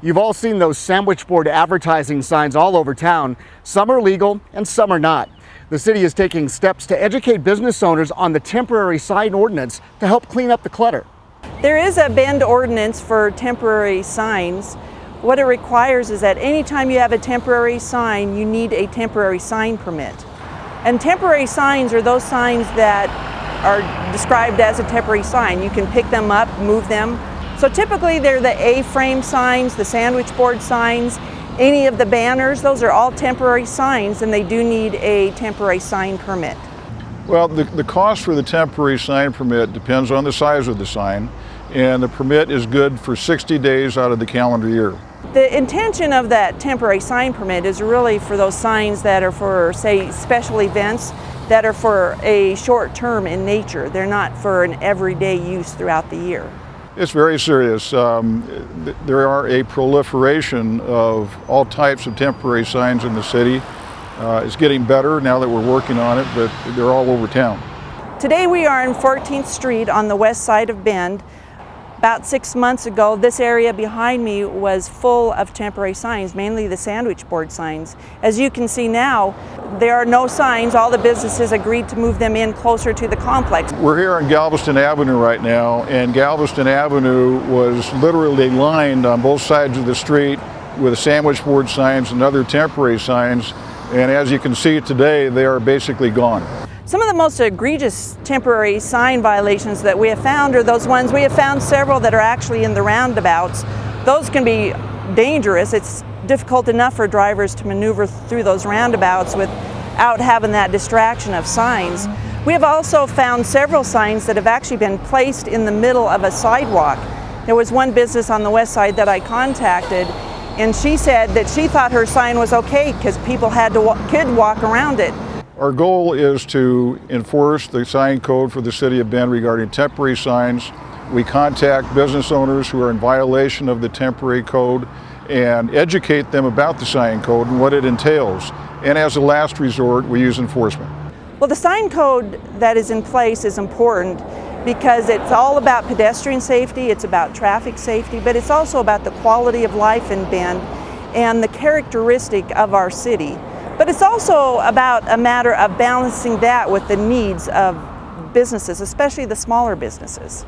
You've all seen those sandwich board advertising signs all over town. Some are legal and some are not. The city is taking steps to educate business owners on the temporary sign ordinance to help clean up the clutter. There is a Bend ordinance for temporary signs. What it requires is that anytime you have a temporary sign, you need a temporary sign permit. And temporary signs are those signs that are described as a temporary sign. You can pick them up, move them. So typically they're the A-frame signs, the sandwich board signs, any of the banners. Those are all temporary signs, and they do need a temporary sign permit. Well, the cost for the temporary sign permit depends on the size of the sign, and the permit is good for 60 days out of the calendar year. The intention of that temporary sign permit is really for those signs that are for, say, special events that are for a short term in nature. They're not for an everyday use throughout the year. It's very serious. There are a proliferation of all types of temporary signs in the city. It's getting better now that we're working on it, but they're all over town. Today we are on 14th Street on the west side of Bend. About 6 months ago, this area behind me was full of temporary signs, mainly the sandwich board signs. As you can see now, there are no signs. All the businesses agreed to move them in closer to the complex. We're here on Galveston Avenue right now, and Galveston Avenue was literally lined on both sides of the street with sandwich board signs and other temporary signs. And as you can see today, they are basically gone. Some of the most egregious temporary sign violations that we have found are those ones. We have found several that are actually in the roundabouts. Those can be dangerous. It's difficult enough for drivers to maneuver through those roundabouts without having that distraction of signs. We have also found several signs that have actually been placed in the middle of a sidewalk. There was one business on the west side that I contacted, and she said that she thought her sign was okay because people could walk around it. Our goal is to enforce the sign code for the City of Bend regarding temporary signs. We contact business owners who are in violation of the temporary code and educate them about the sign code and what it entails. And as a last resort, we use enforcement. Well, the sign code that is in place is important because it's all about pedestrian safety, it's about traffic safety, but it's also about the quality of life in Bend and the characteristic of our city. But it's also about a matter of balancing that with the needs of businesses, especially the smaller businesses.